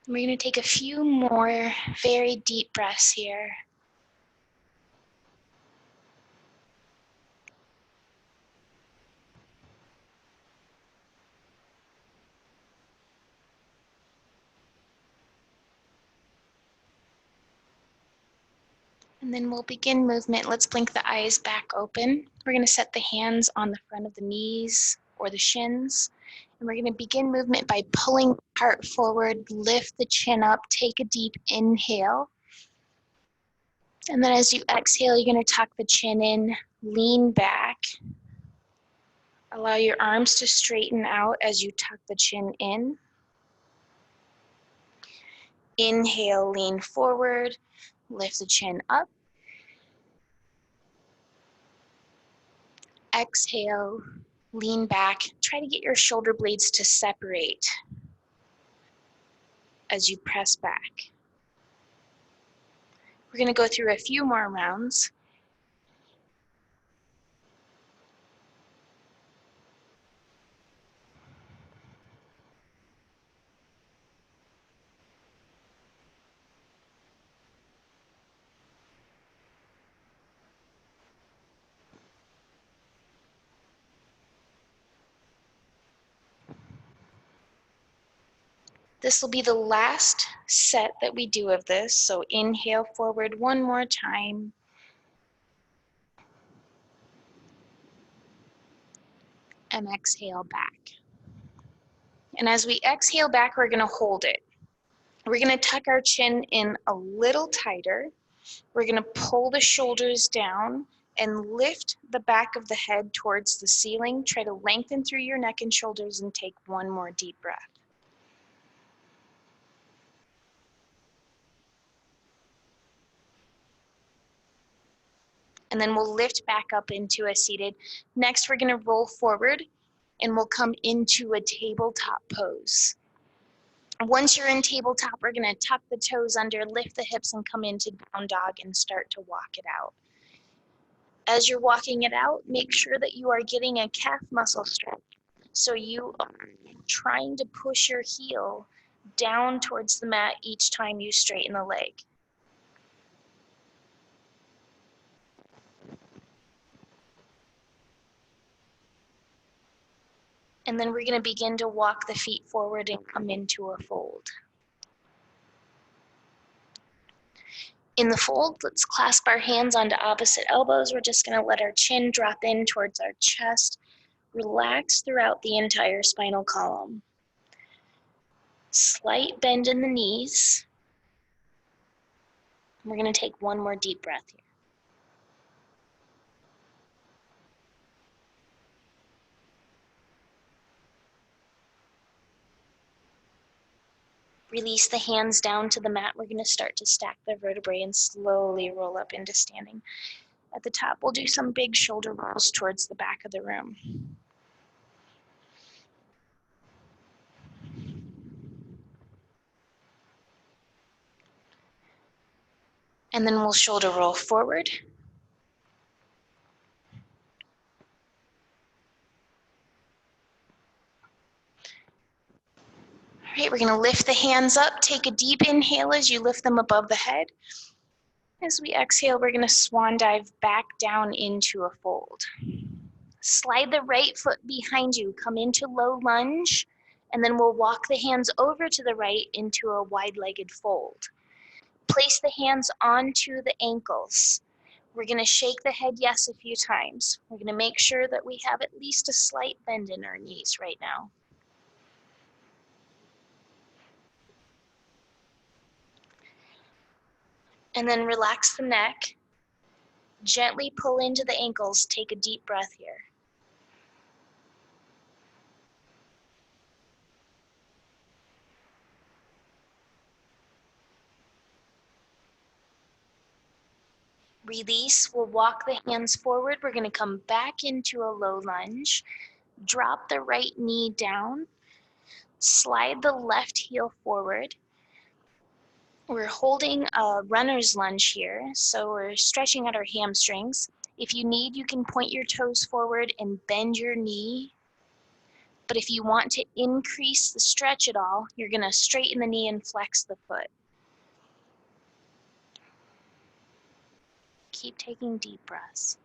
We're going to take a few more very deep breaths here. And then we'll begin movement. Let's blink the eyes back open. We're going to set the hands on the front of the knees or the shins. And we're going to begin movement by pulling the heart forward, lift the chin up, take a deep inhale. And then as you exhale, you're going to tuck the chin in, lean back. Allow your arms to straighten out as you tuck the chin in. Inhale, lean forward, lift the chin up. Exhale, lean back. Try to get your shoulder blades to separate as you press back. We're going to go through a few more rounds. This will be the last set that we do of this. So inhale forward one more time. And exhale back. And as we exhale back, we're going to hold it. We're going to tuck our chin in a little tighter. We're going to pull the shoulders down and lift the back of the head towards the ceiling. Try to lengthen through your neck and shoulders and take one more deep breath. And then we'll lift back up into a seated. Next, we're going to roll forward and we'll come into a tabletop pose. Once you're in tabletop, we're going to tuck the toes under, lift the hips, and come into down dog and start to walk it out. As you're walking it out, make sure that you are getting a calf muscle stretch. So you are trying to push your heel down towards the mat each time you straighten the leg. And then we're going to begin to walk the feet forward and come into a fold. In the fold, let's clasp our hands onto opposite elbows. We're just going to let our chin drop in towards our chest. Relax throughout the entire spinal column. Slight bend in the knees. We're going to take one more deep breath here. Release the hands down to the mat. We're going to start to stack the vertebrae and slowly roll up into standing. At the top, we'll do some big shoulder rolls towards the back of the room. And then we'll shoulder roll forward. All right, we're going to lift the hands up. Take a deep inhale as you lift them above the head. As we exhale, we're going to swan dive back down into a fold. Slide the right foot behind you. Come into low lunge, and then we'll walk the hands over to the right into a wide-legged fold. Place the hands onto the ankles. We're going to shake the head yes a few times. We're going to make sure that we have at least a slight bend in our knees right now. And then relax the neck. Gently pull into the ankles. Take a deep breath here. Release. We'll walk the hands forward. We're going to come back into a low lunge. Drop the right knee down. Slide the left heel forward. We're holding a runner's lunge here, so we're stretching out our hamstrings. If you need, you can point your toes forward and bend your knee. But if you want to increase the stretch at all, you're going to straighten the knee and flex the foot. Keep taking deep breaths.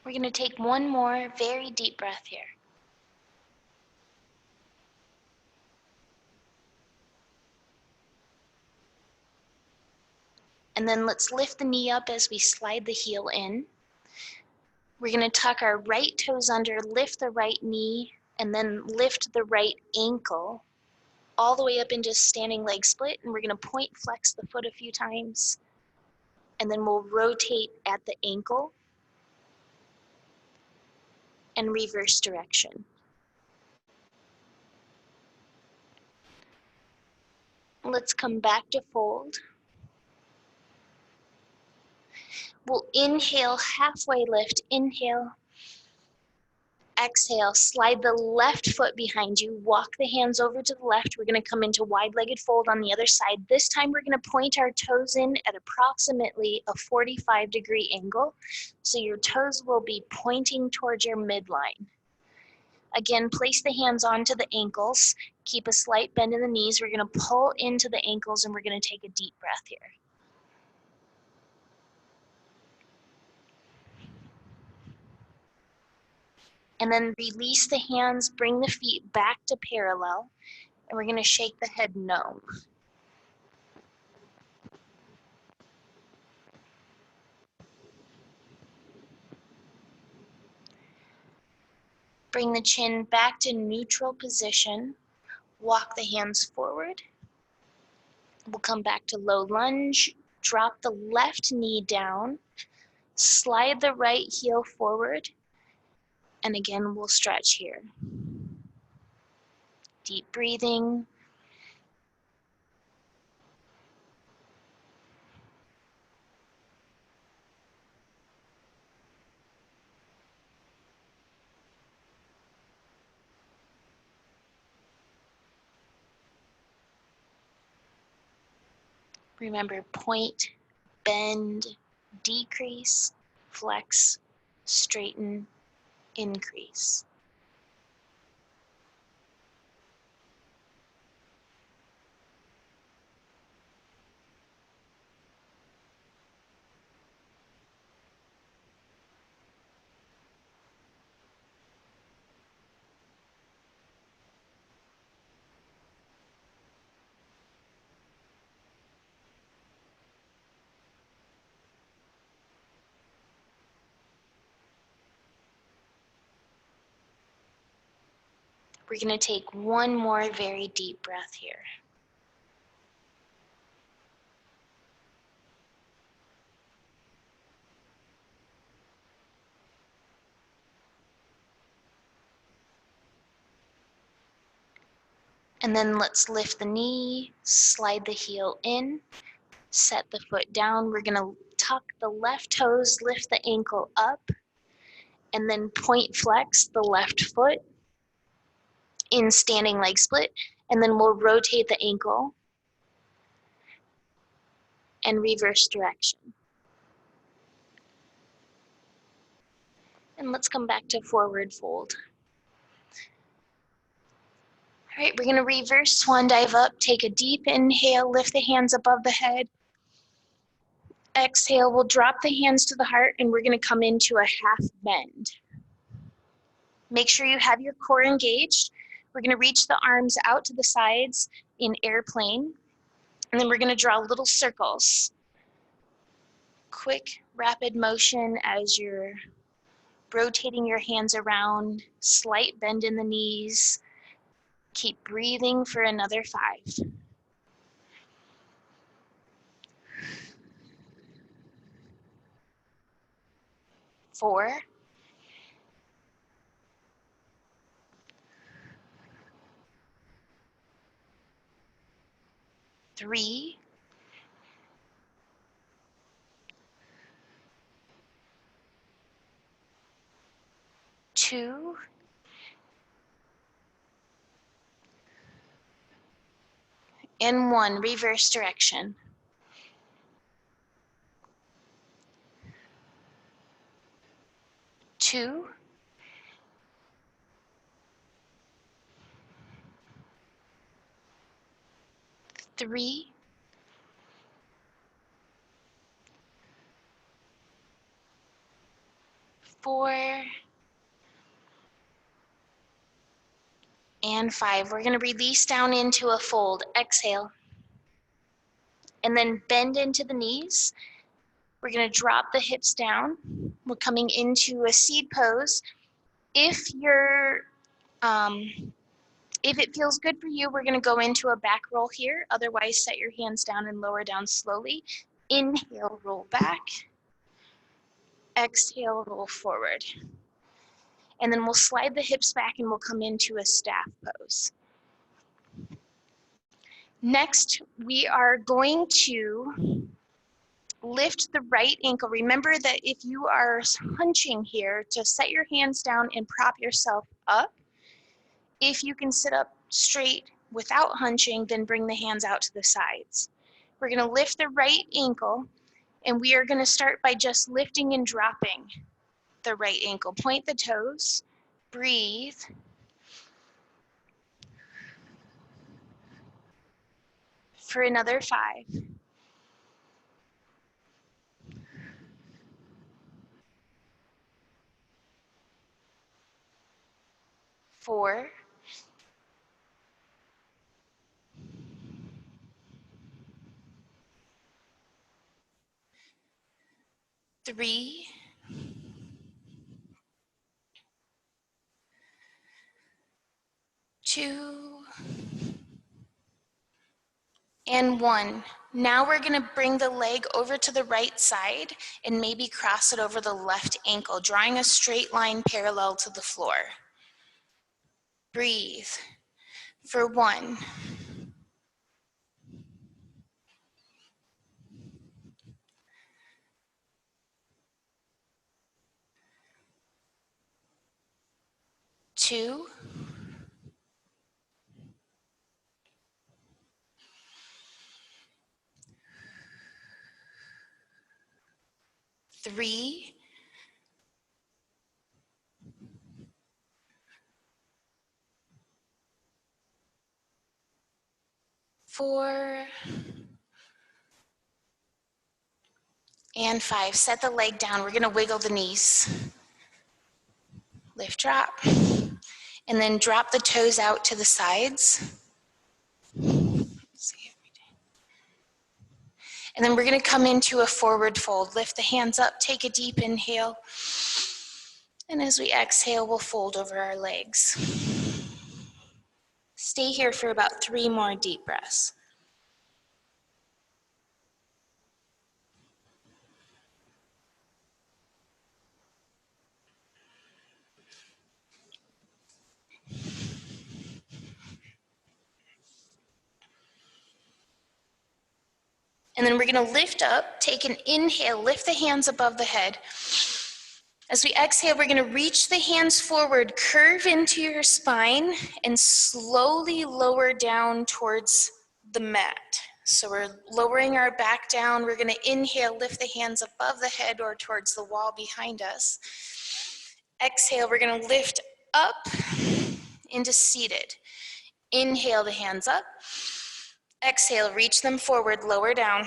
We're going to take one more very deep breath here. And then let's lift the knee up as we slide the heel in. We're going to tuck our right toes under, lift the right knee, and then lift the right ankle all the way up into standing leg split. And we're going to point flex the foot a few times. And then we'll rotate at the ankle and reverse direction. Let's come back to fold. We'll inhale, halfway lift, inhale. Exhale, slide the left foot behind you, walk the hands over to the left. We're going to come into wide-legged fold on the other side. This time we're going to point our toes in at approximately a 45-degree angle. So your toes will be pointing towards your midline. Again, place the hands onto the ankles. Keep a slight bend in the knees. We're going to pull into the ankles and we're going to take a deep breath here. And then release the hands, bring the feet back to parallel, and we're going to shake the head no. Bring the chin back to neutral position. Walk the hands forward. We'll come back to low lunge. Drop the left knee down. Slide the right heel forward. And again, we'll stretch here. Deep breathing. Remember, point, bend, decrease, flex, straighten, increase. We're going to take one more very deep breath here. And then let's lift the knee, slide the heel in, set the foot down. We're going to tuck the left toes, lift the ankle up, and then point flex the left foot in standing leg split. And then we'll rotate the ankle and reverse direction. And let's come back to forward fold. All right, we're going to reverse swan dive up. Take a deep inhale, lift the hands above the head. Exhale, we'll drop the hands to the heart and we're going to come into a half bend. Make sure you have your core engaged. We're going to reach the arms out to the sides in airplane. And then we're going to draw little circles. Quick, rapid motion as you're rotating your hands around, slight bend in the knees. Keep breathing for another 5. 4. 3, 2, and 1. Reverse direction. 2, 3, 4, and 5. We're going to release down into a fold. Exhale. And then bend into the knees. We're going to drop the hips down. We're coming into a seed pose. If it feels good for you, we're going to go into a back roll here. Otherwise, set your hands down and lower down slowly. Inhale, roll back. Exhale, roll forward. And then we'll slide the hips back and we'll come into a staff pose. Next, we are going to lift the right ankle. Remember that if you are hunching here, to set your hands down and prop yourself up. If you can sit up straight without hunching, then bring the hands out to the sides. We're going to lift the right ankle, and we are going to start by just lifting and dropping the right ankle. Point the toes, breathe. For another 5. 4. 3. 2. And 1. Now we're going to bring the leg over to the right side and maybe cross it over the left ankle, drawing a straight line parallel to the floor. Breathe. For 1. 2. 3. 4. And 5. Set the leg down. We're going to wiggle the knees. Lift, drop. And then drop the toes out to the sides. And then we're going to come into a forward fold. Lift the hands up, take a deep inhale. And as we exhale, we'll fold over our legs. Stay here for about 3 more deep breaths. And then we're going to lift up, take an inhale, lift the hands above the head. As we exhale, we're going to reach the hands forward, curve into your spine, and slowly lower down towards the mat. So we're lowering our back down. We're going to inhale, lift the hands above the head or towards the wall behind us. Exhale, we're going to lift up into seated. Inhale the hands up. Exhale, reach them forward, lower down.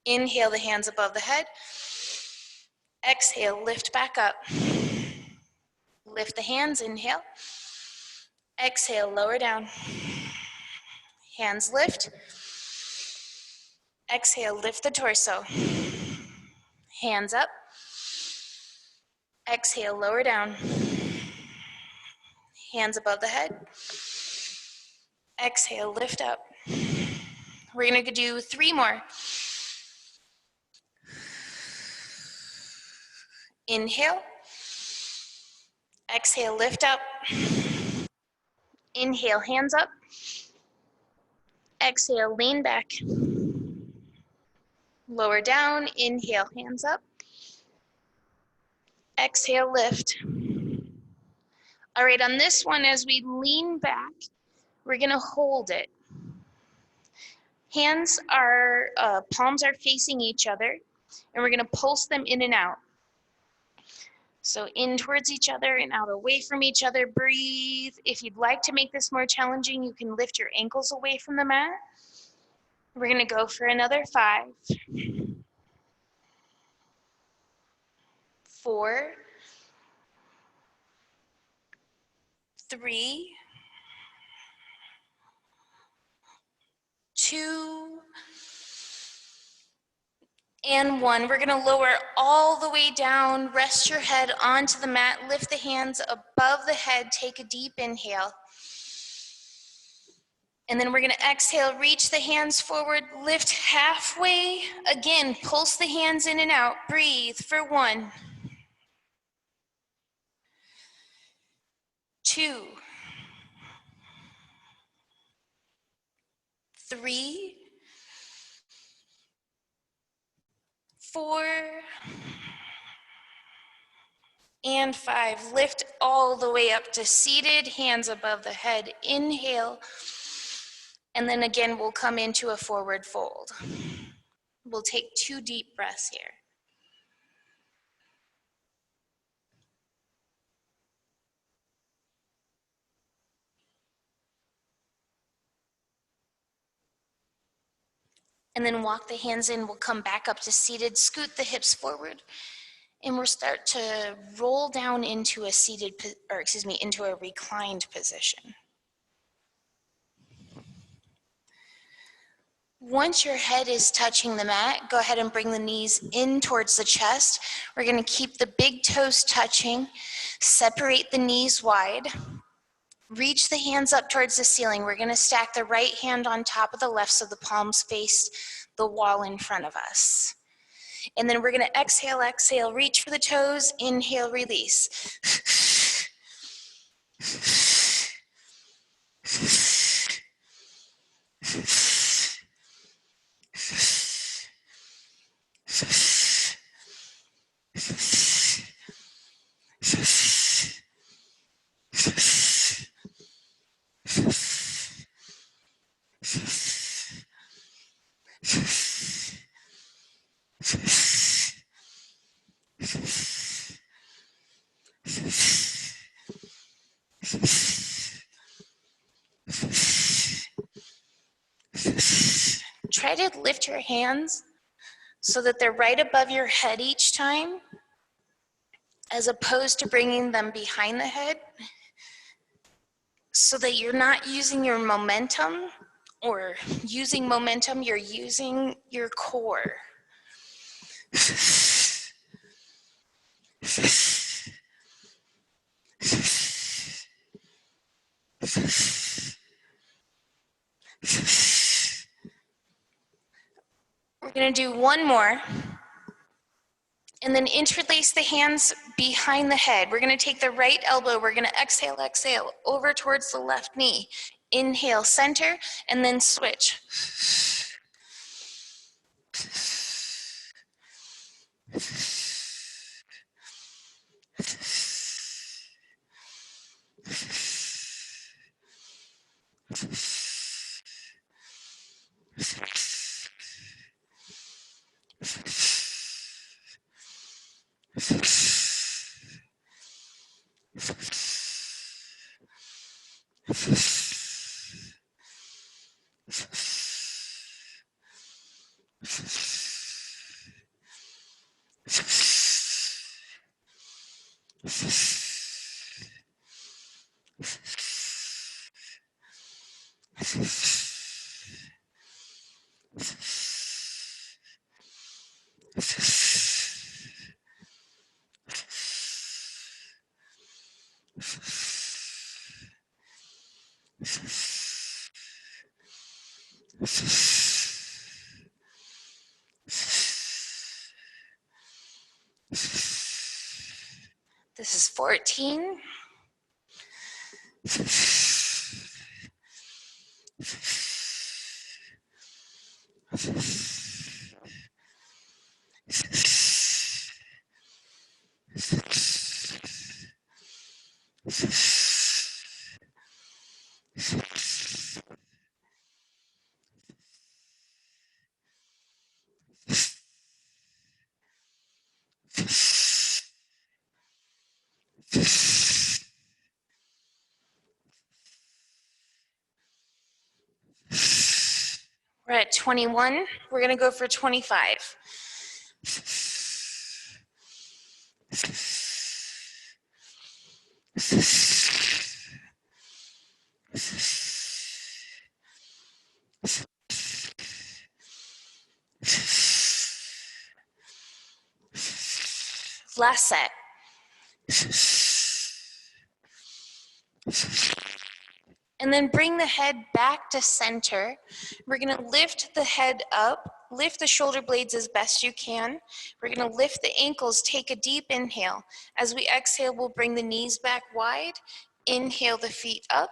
Inhale the hands above the head. Exhale, lift back up. Lift the hands, inhale. Exhale, lower down. Hands lift. Exhale, lift the torso. Hands up. Exhale, lower down. Hands above the head. Exhale, lift up. We're going to do 3 more. Inhale. Exhale, lift up. Inhale, hands up. Exhale, lean back. Lower down, inhale, hands up. Exhale, lift. All right, on this one, as we lean back, we're gonna hold it. Hands are, palms are facing each other, and we're gonna pulse them in and out. So in towards each other and out away from each other. Breathe. If you'd like to make this more challenging, you can lift your ankles away from the mat. We're gonna go for another 5, 4, 3, 2, and 1. We're gonna lower all the way down, rest your head onto the mat, lift the hands above the head, take a deep inhale. And then we're gonna exhale, reach the hands forward, lift halfway. Again, pulse the hands in and out. Breathe for 1, 2, 3, 4, and 5. Lift all the way up to seated, hands above the head. Inhale. And then again, we'll come into a forward fold. We'll take 2 deep breaths here. And then walk the hands in. We'll come back up to seated, scoot the hips forward, and we'll start to roll down into a into a reclined position. Once your head is touching the mat, go ahead and bring the knees in towards the chest. We're gonna keep the big toes touching, separate the knees wide, reach the hands up towards the ceiling. We're gonna stack the right hand on top of the left so the palms face the wall in front of us. And then we're gonna exhale, exhale, reach for the toes, inhale, release. Try to lift your hands so that they're right above your head each time, as opposed to bringing them behind the head, so that you're not using your momentum or using momentum, you're using your core. We're gonna do one more. And then interlace the hands behind the head. We're gonna take the right elbow, we're gonna exhale, exhale, over towards the left knee. Inhale, center, and then switch. This is 14. We're at 21. We're going to go for 25. Last set. And then bring the head back to center. We're going to lift the head up, lift the shoulder blades as best you can. We're going to lift the ankles, take a deep inhale. As we exhale, we'll bring the knees back wide. Inhale the feet up,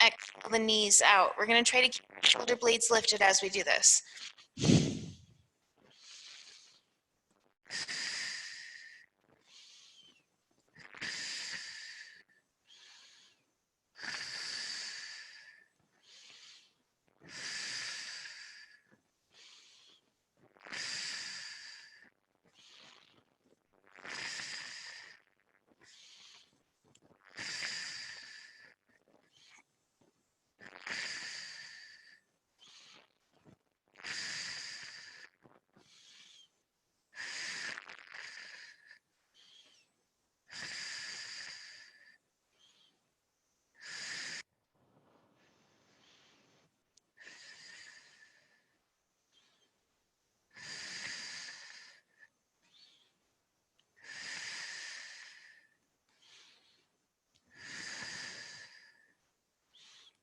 exhale the knees out. We're going to try to keep the shoulder blades lifted as we do this.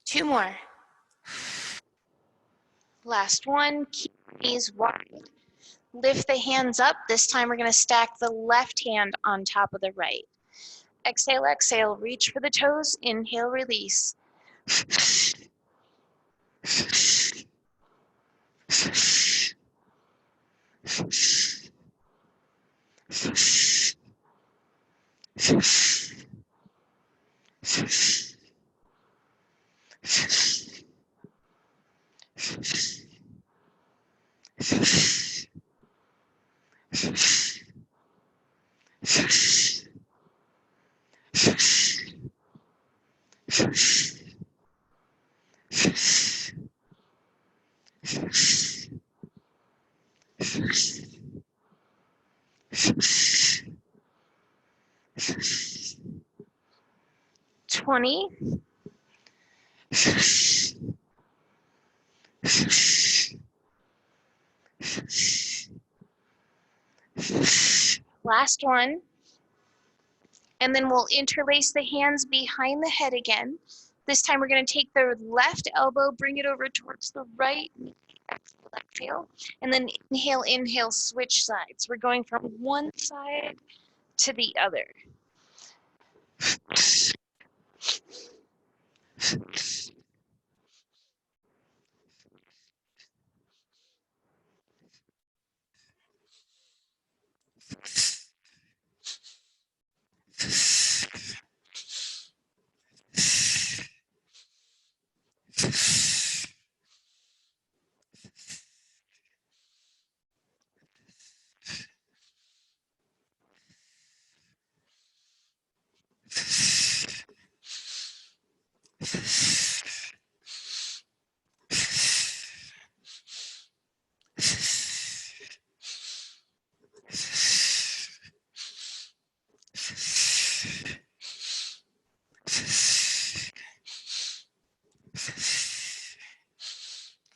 Two more. Last one, keep the knees wide. Lift the hands up. This time we're going to stack the left hand on top of the right. Exhale, exhale, reach for the toes. Inhale, release. Twenty. Last one. And then we'll interlace the hands behind the head again. This time we're going to take the left elbow, bring it over towards the right knee. Exhale. And then inhale, inhale, switch sides. We're going from one side to the other.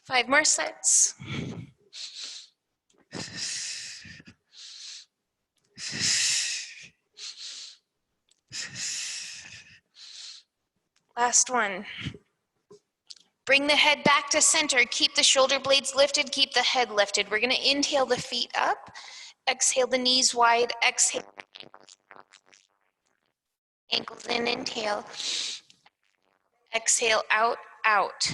5 more sets. Last one. Bring the head back to center. Keep the shoulder blades lifted. Keep the head lifted. We're going to inhale the feet up. Exhale the knees wide. Exhale. Ankles in. Inhale. Exhale out, out.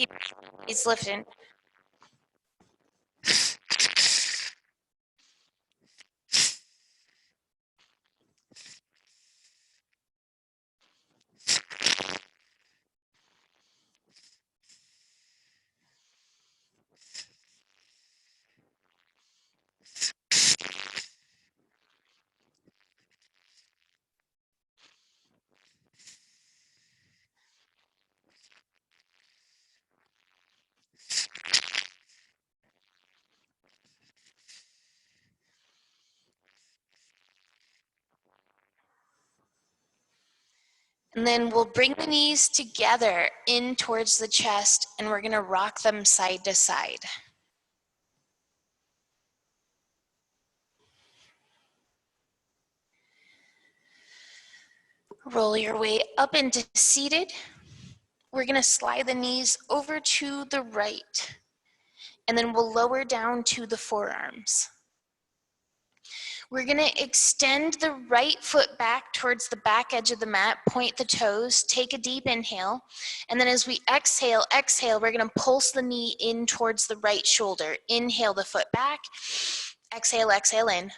Keep these lifting. And then we'll bring the knees together in towards the chest, and we're going to rock them side to side. Roll your way up into seated. We're going to slide the knees over to the right, and then we'll lower down to the forearms. We're going to extend the right foot back towards the back edge of the mat, point the toes, take a deep inhale, and then as we exhale, we're going to pulse the knee in towards the right shoulder. Inhale the foot back, exhale in.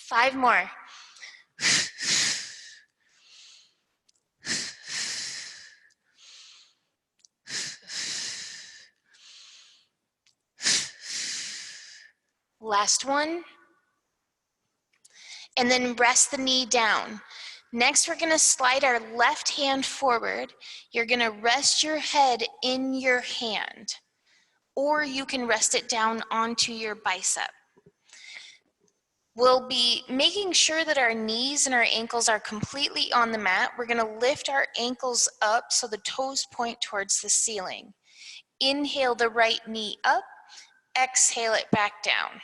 Five more. Last one. And then rest the knee down. Next, we're gonna slide our left hand forward. You're gonna rest your head in your hand, or you can rest it down onto your bicep. We'll be making sure that our knees and our ankles are completely on the mat. We're gonna lift our ankles up so the toes point towards the ceiling. Inhale the right knee up, exhale it back down.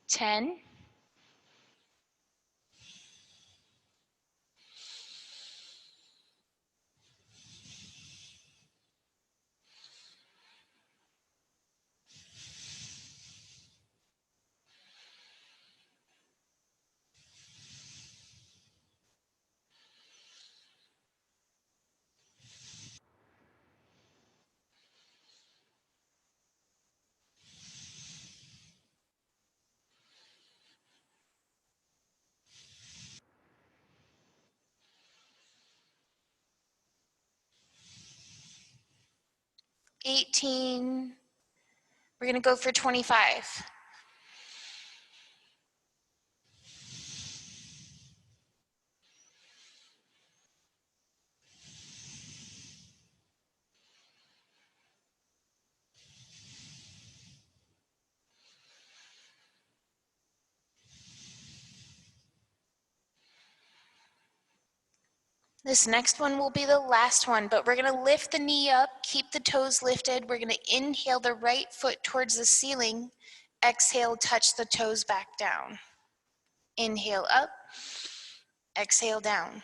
Ten. 18. We're gonna go for 25. This next one will be the last one, but we're gonna lift the knee up, keep the toes lifted. We're gonna inhale the right foot towards the ceiling. Exhale, touch the toes back down. Inhale up, exhale down.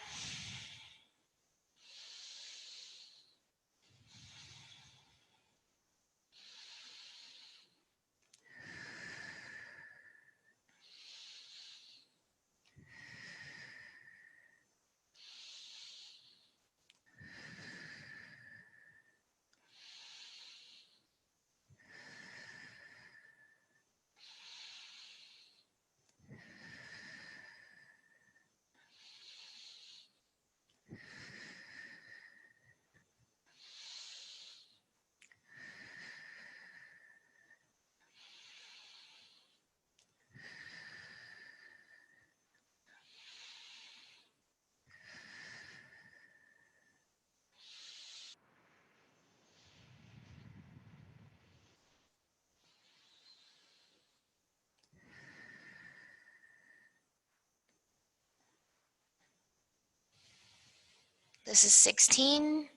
This is 16.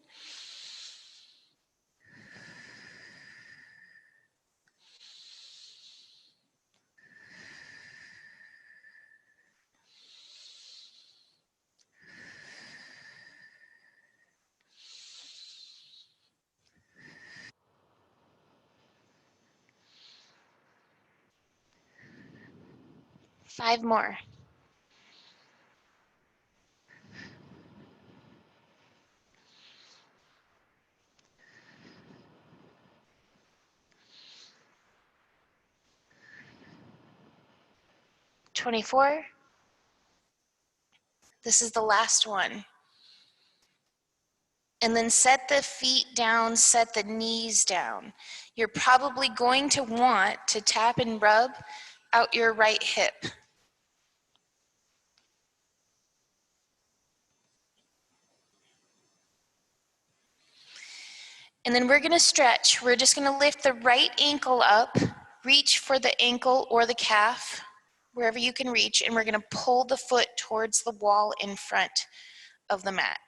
Five more. 24. This is the last one. And then set the feet down, set the knees down. You're probably going to want to tap and rub out your right hip. And then we're gonna stretch. We're just gonna lift the right ankle up, reach for the ankle or the calf, wherever you can reach, and we're gonna pull the foot towards the wall in front of the mat.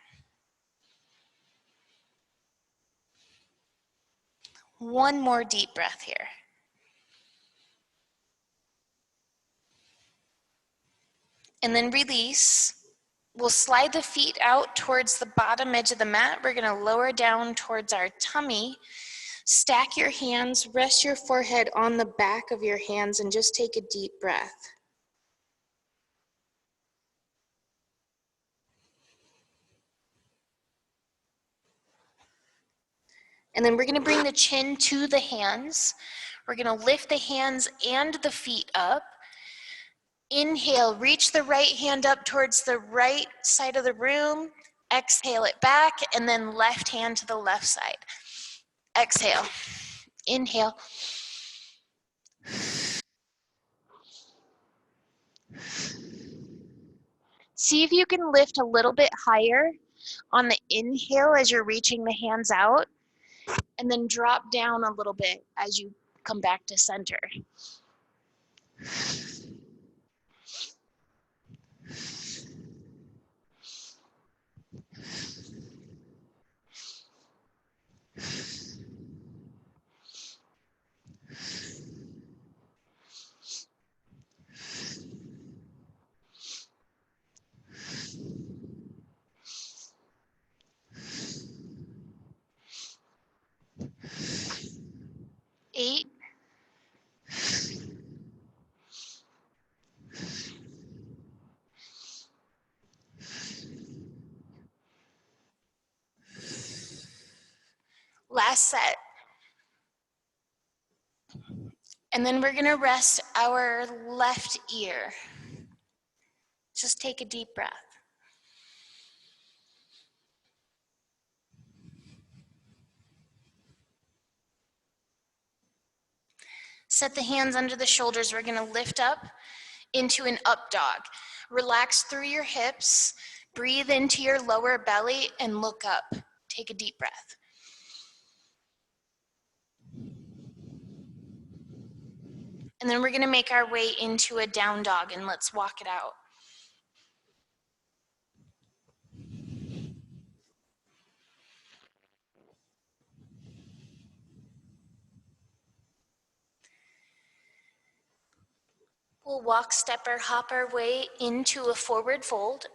One more deep breath here. And then release. We'll slide the feet out towards the bottom edge of the mat. We're gonna lower down towards our tummy. Stack your hands, rest your forehead on the back of your hands, and just take a deep breath. And then we're gonna bring the chin to the hands. We're gonna lift the hands and the feet up. Inhale, reach the right hand up towards the right side of the room. Exhale it back, and then left hand to the left side. Exhale, inhale. See if you can lift a little bit higher on the inhale as you're reaching the hands out, and then drop down a little bit as you come back to center. Eight. Last set. And then we're gonna rest our left ear. Just take a deep breath. Set the hands under the shoulders. We're gonna lift up into an up dog. Relax through your hips, breathe into your lower belly, and look up. Take a deep breath. And then we're gonna make our way into a down dog, and let's walk it out. We'll walk, step, or hop our way into a forward fold.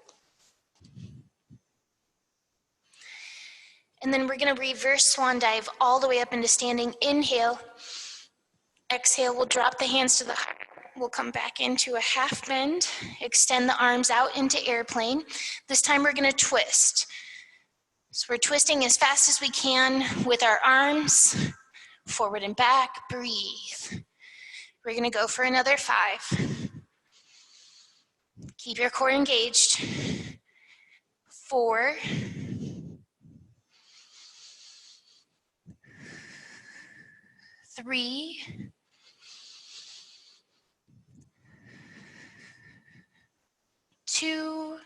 And then we're gonna reverse swan dive all the way up into standing. Inhale. Exhale, we'll drop the hands to the heart. We'll come back into a half bend, extend the arms out into airplane. This time we're gonna twist. So we're twisting as fast as we can with our arms, forward and back, breathe. We're gonna go for another 5. Keep your core engaged. 4. 3. 2.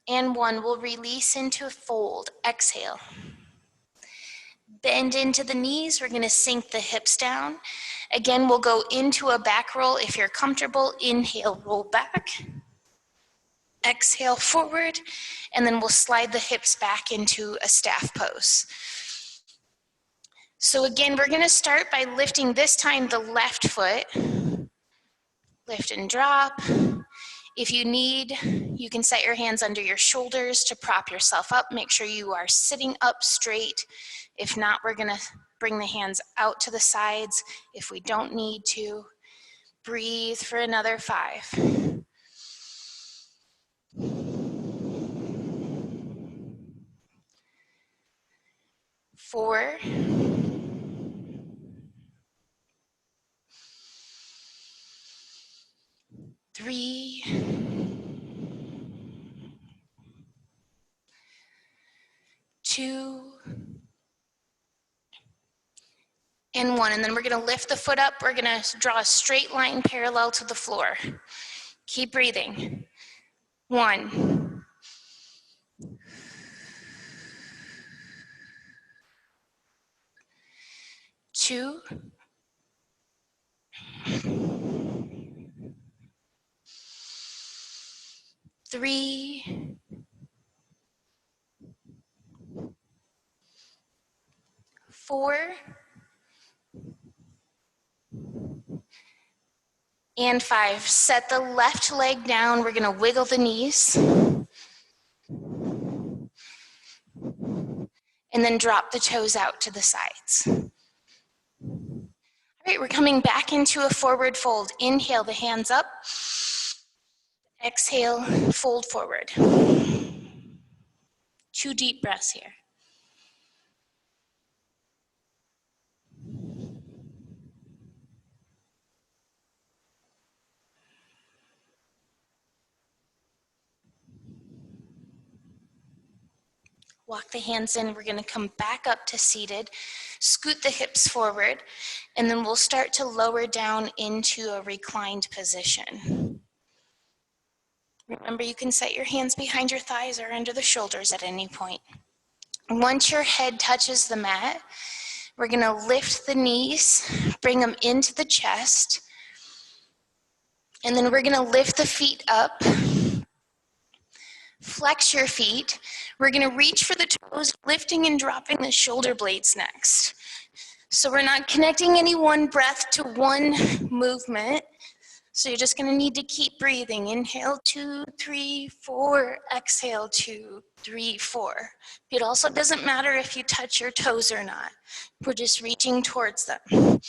And 1. We'll release into a fold. Exhale. Bend into the knees. We're going to sink the hips down. Again, we'll go into a back roll if you're comfortable. Inhale, roll back. Exhale forward, and then we'll slide the hips back into a staff pose. So again, we're gonna start by lifting this time the left foot. Lift and drop. If you need, you can set your hands under your shoulders to prop yourself up. Make sure you are sitting up straight. If not, we're gonna bring the hands out to the sides if we don't need to. Breathe for another 5. 4. 3. 2. And 1. And then we're gonna lift the foot up. We're gonna draw a straight line parallel to the floor. Keep breathing. 1. 2. 3. 4. And 5. Set the left leg down. We're gonna wiggle the knees. And then drop the toes out to the sides. All right, we're coming back into a forward fold. Inhale the hands up. Exhale, fold forward. 2 deep breaths here. Walk the hands in. We're gonna come back up to seated. Scoot the hips forward, and then we'll start to lower down into a reclined position. Remember, you can set your hands behind your thighs or under the shoulders at any point. Once your head touches the mat, we're gonna lift the knees, bring them into the chest, and then we're gonna lift the feet up. Flex your feet. We're gonna reach for the toes, lifting and dropping the shoulder blades next. So we're not connecting any one breath to one movement. So you're just gonna need to keep breathing. Inhale, 2, 3, 4. Exhale, 2, 3, 4. It also doesn't matter if you touch your toes or not. We're just reaching towards them.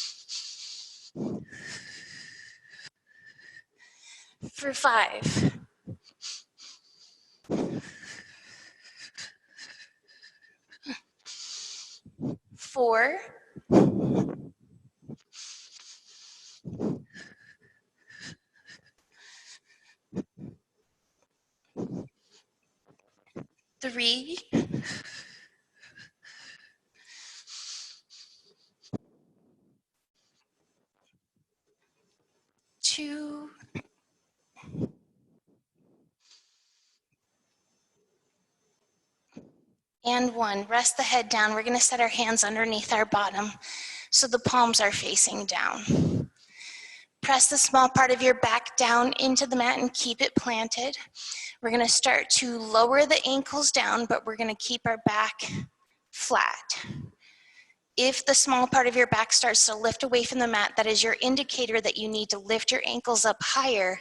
For 5. 4. 3. 2. And 1. Rest the head down. We're gonna set our hands underneath our bottom so the palms are facing down. Press the small part of your back down into the mat and keep it planted. We're gonna start to lower the ankles down, but we're gonna keep our back flat. If the small part of your back starts to lift away from the mat, that is your indicator that you need to lift your ankles up higher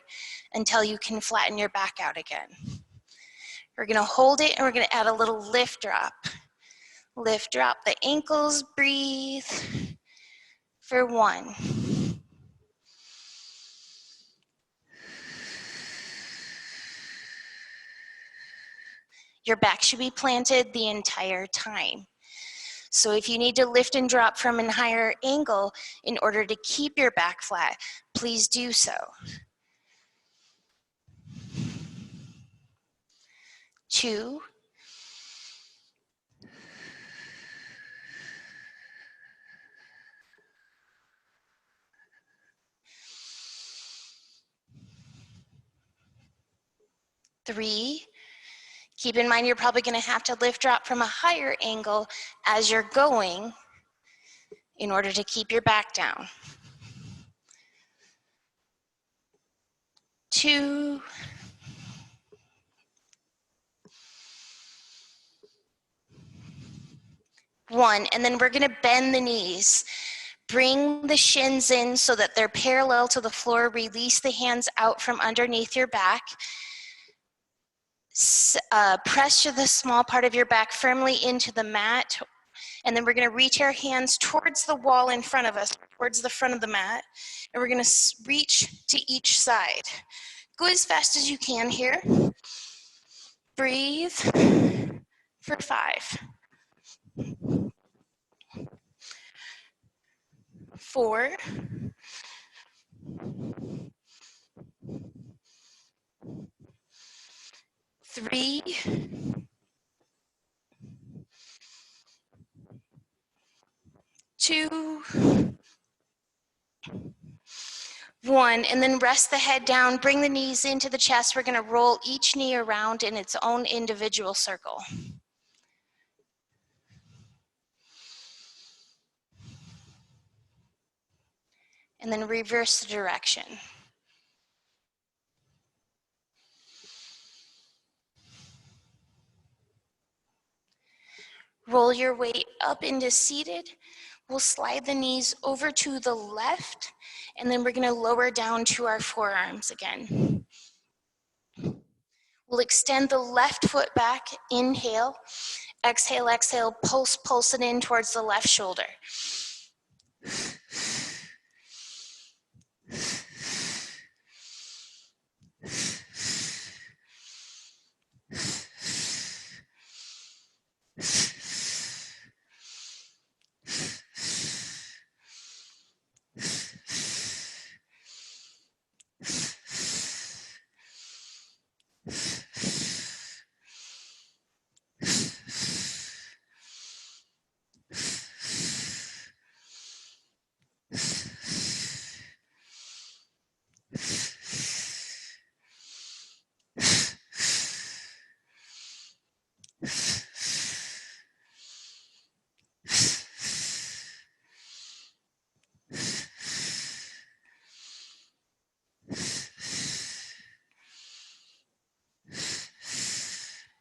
until you can flatten your back out again. We're gonna hold it and we're gonna add a little lift drop. Lift, drop the ankles, breathe for 1. Your back should be planted the entire time. So if you need to lift and drop from a higher angle in order to keep your back flat, please do so. 2. 3. Keep in mind you're probably gonna have to lift drop from a higher angle as you're going in order to keep your back down. 2. 1, and then we're gonna bend the knees. Bring the shins in so that they're parallel to the floor. Release the hands out from underneath your back. Press the small part of your back firmly into the mat. And then we're gonna reach our hands towards the wall in front of us, towards the front of the mat. And we're gonna reach to each side. Go as fast as you can here. Breathe for 5, 4, 3, 2, 1, and then rest the head down, bring the knees into the chest. We're gonna roll each knee around in its own individual circle. And then reverse the direction. Roll your weight up into seated. We'll slide the knees over to the left, and then we're gonna lower down to our forearms again. We'll extend the left foot back, inhale. Exhale, exhale, pulse it in towards the left shoulder.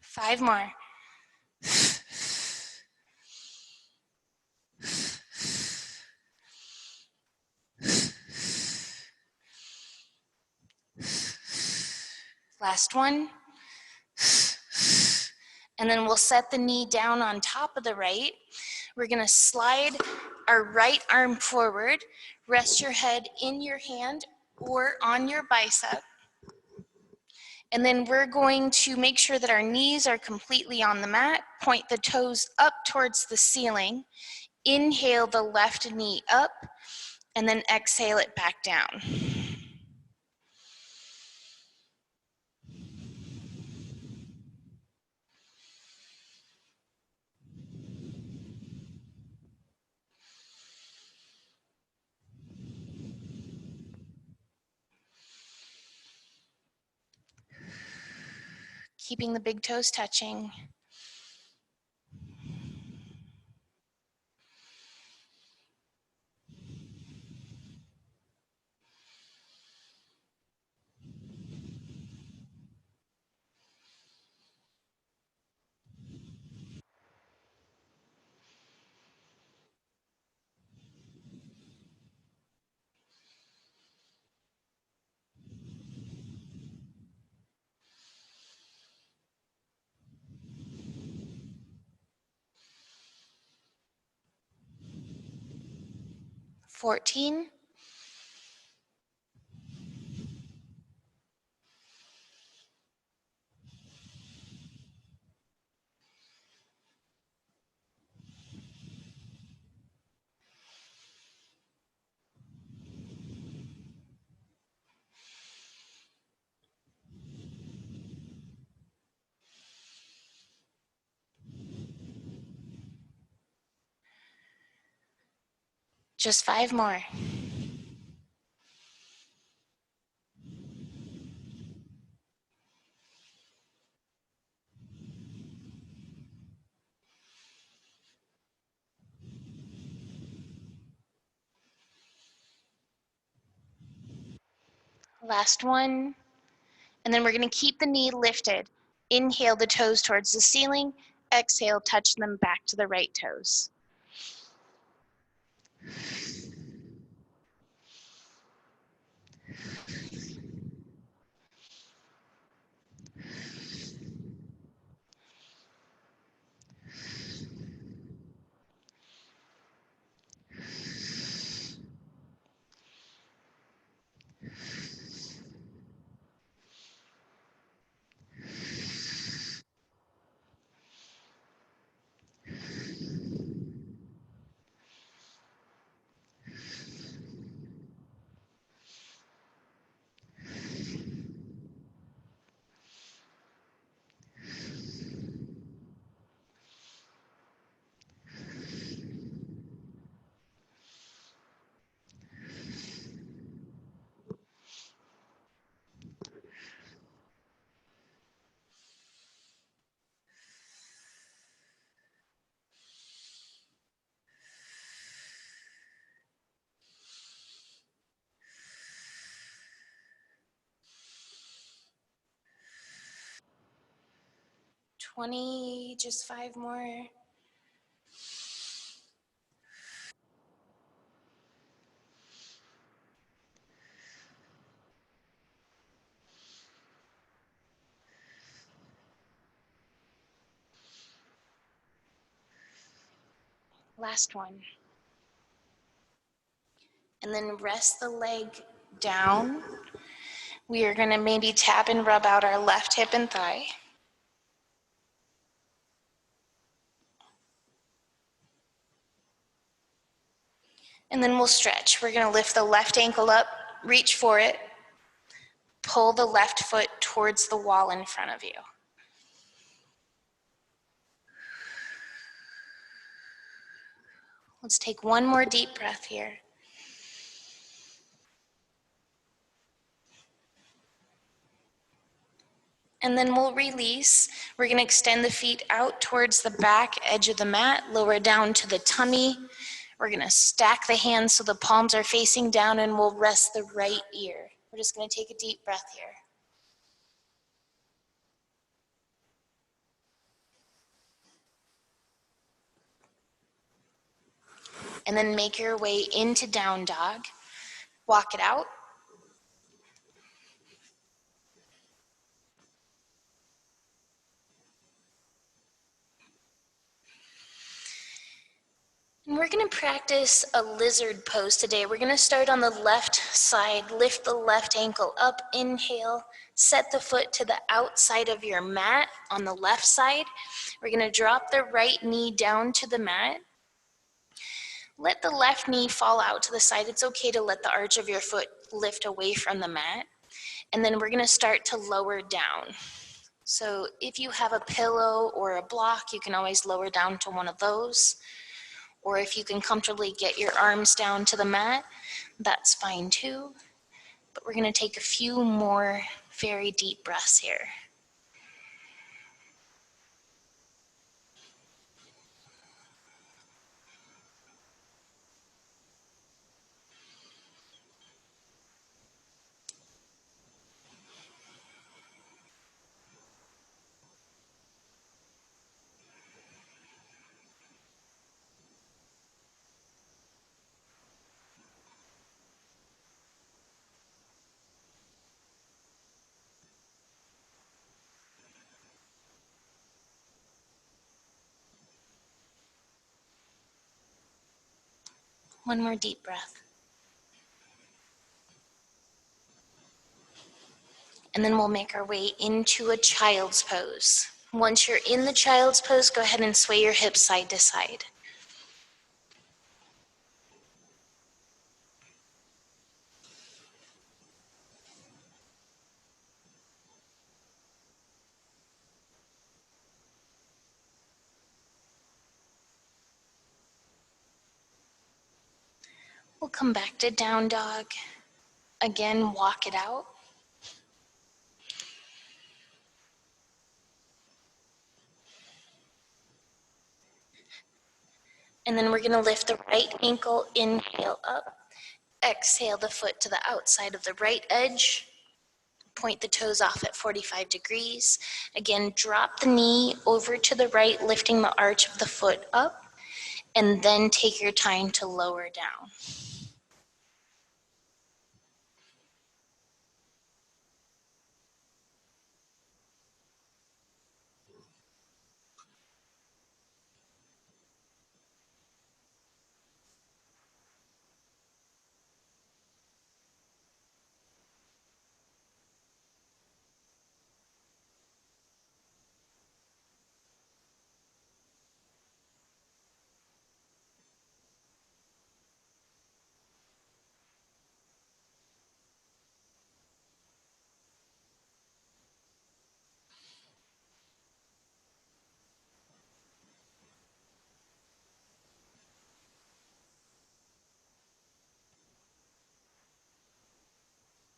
Five more. Last one. And then we'll set the knee down on top of the right. We're gonna slide our right arm forward, rest your head in your hand or on your bicep. And then we're going to make sure that our knees are completely on the mat, point the toes up towards the ceiling, inhale the left knee up, and then exhale it back down. Keeping the big toes touching. Fourteen. Just 5 more. Last one. And then we're gonna keep the knee lifted. Inhale the toes towards the ceiling. Exhale, touch them back to the right toes. 20, just 5 more. Last one. And then rest the leg down. We are going to maybe tap and rub out our left hip and thigh. And then we'll stretch. We're going to lift the left ankle up, reach for it, pull the left foot towards the wall in front of you. Let's take one more deep breath here. And then we'll release. We're going to extend the feet out towards the back edge of the mat, lower down to the tummy. We're going to stack the hands so the palms are facing down, and we'll rest the right ear. We're just going to take a deep breath here. And then make your way into down dog. Walk it out. And we're going to practice a lizard pose today. We're going to start on the left side. Lift the left ankle up. Inhale. Set the foot to the outside of your mat on the left side. We're going to drop the right knee down to the mat. Let the left knee fall out to the side. It's okay to let the arch of your foot lift away from the mat. And then we're going to start to lower down. So if you have a pillow or a block, you can always lower down to one of those. Or if you can comfortably get your arms down to the mat, that's fine too. But we're going to take a few more very deep breaths here. One more deep breath. And then we'll make our way into a child's pose. Once you're in the child's pose, go ahead and sway your hips side to side. We'll come back to down dog. Again, walk it out. And then we're going to lift the right ankle, inhale up. Exhale the foot to the outside of the right edge. Point the toes off at 45 degrees. Again, drop the knee over to the right, lifting the arch of the foot up. And then take your time to lower down.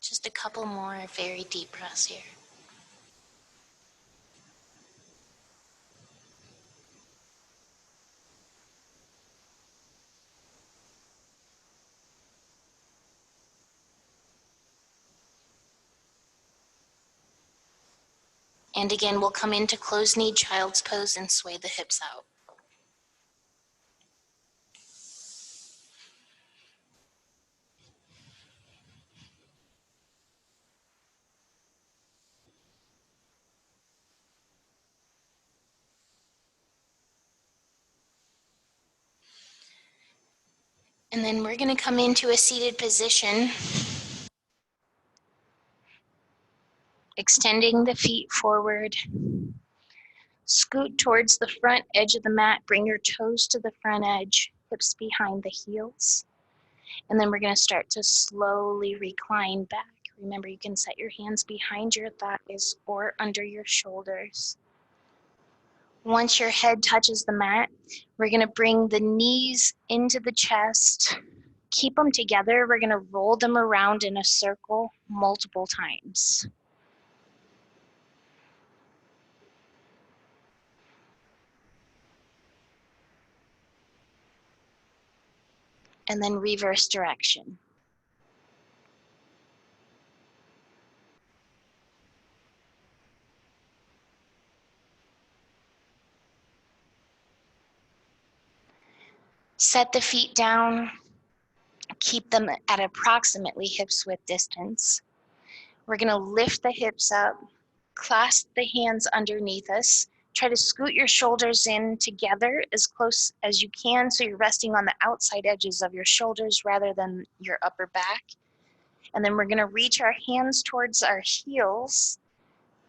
Just a couple more very deep breaths here. And again, we'll come into closed knee child's pose and sway the hips out. And then we're going to come into a seated position, extending the feet forward. Scoot towards the front edge of the mat. Bring your toes to the front edge, hips behind the heels. And then we're going to start to slowly recline back. Remember, you can set your hands behind your thighs or under your shoulders. Once your head touches the mat, we're going to bring the knees into the chest. Keep them together. We're going to roll them around in a circle multiple times. And then reverse direction. Set the feet down. Keep them at approximately hips width distance. We're going to lift the hips up, clasp the hands underneath us. Try to scoot your shoulders in together as close as you can so you're resting on the outside edges of your shoulders rather than your upper back. And then we're going to reach our hands towards our heels.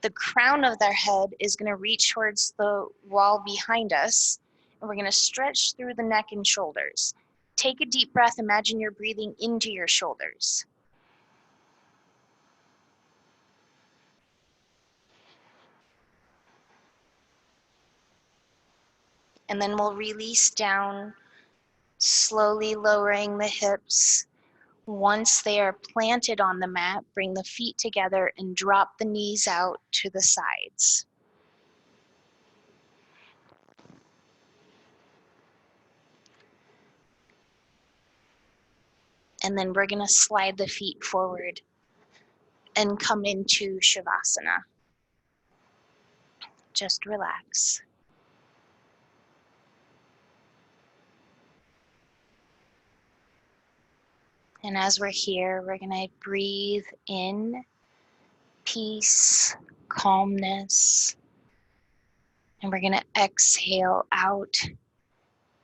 The crown of their head is going to reach towards the wall behind us. And we're going to stretch through the neck and shoulders. Take a deep breath. Imagine you're breathing into your shoulders. And then we'll release down, slowly lowering the hips. Once they are planted on the mat, bring the feet together and drop the knees out to the sides. And then we're going to slide the feet forward and come into Shavasana. Just relax. And as we're here, we're going to breathe in peace, calmness, and we're going to exhale out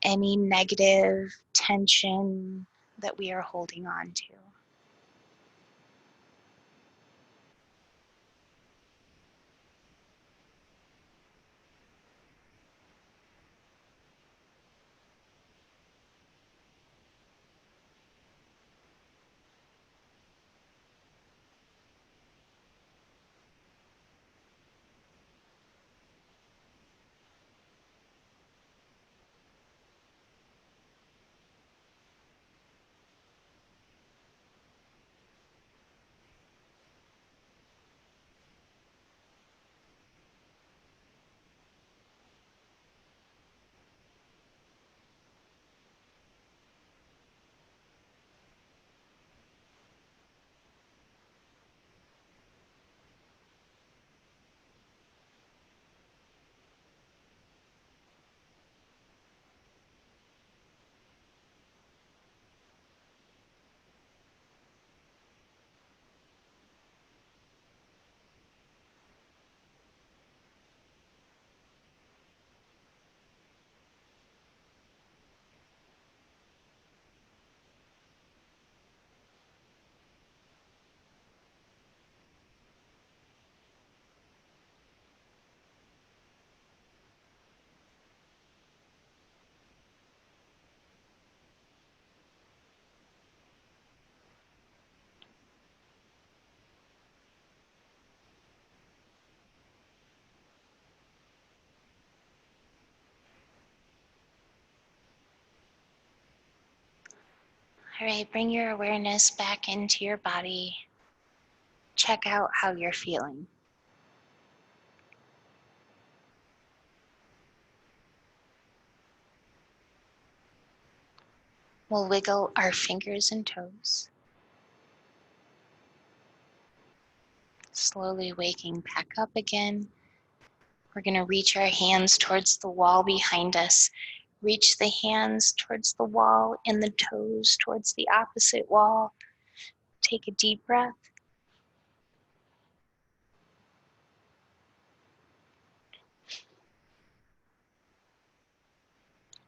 any negative tension that we are holding on to. All right, bring your awareness back into your body. Check out how you're feeling. We'll wiggle our fingers and toes. Slowly waking back up again. We're going to reach our hands towards the wall behind us. Reach the hands towards the wall and the toes towards the opposite wall. Take a deep breath.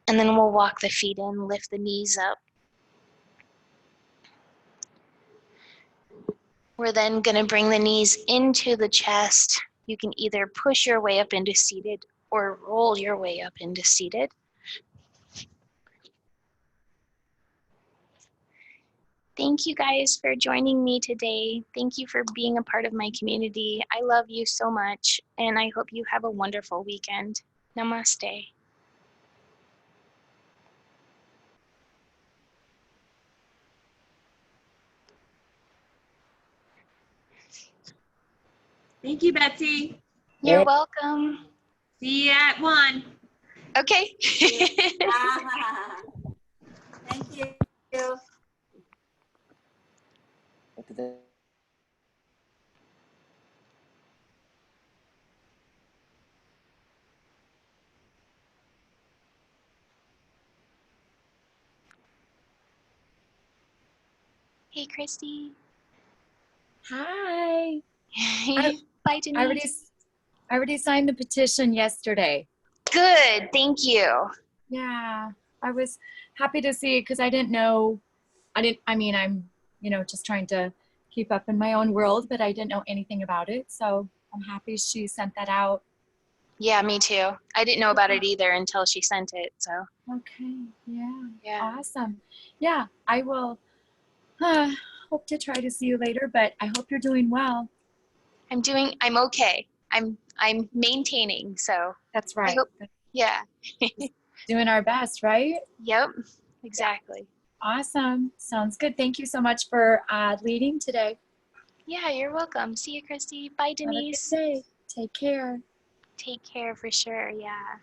And then we'll walk the feet in, lift the knees up. We're then going to bring the knees into the chest. You can either push your way up into seated or roll your way up into seated. Thank you guys for joining me today. Thank you for being a part of my community. I love you so much, and I hope you have a wonderful weekend. Namaste. Thank you, Betsy. You're welcome. See you at 1. Okay. Thank you. Hey, Christy. Hi. Bye, Denise. I already signed the petition yesterday. Good. Thank you. Yeah, I was happy to see it because I didn't know. I'm, just trying to keep up in my own world, but I didn't know anything about it. So I'm happy she sent that out. Yeah, me too. I didn't know about it either until she sent it. So. Okay. Yeah. Yeah. Awesome. Yeah, I will hope to try to see you later, but I hope you're doing well. I'm okay. I'm maintaining. So. That's right. I hope, yeah. Doing our best, right? Yep. Exactly. Awesome. Sounds good. Thank you so much for leading today. Yeah, you're welcome. See you, Christy. Bye, Denise. Have a good day. Take care. Take care for sure. Yeah.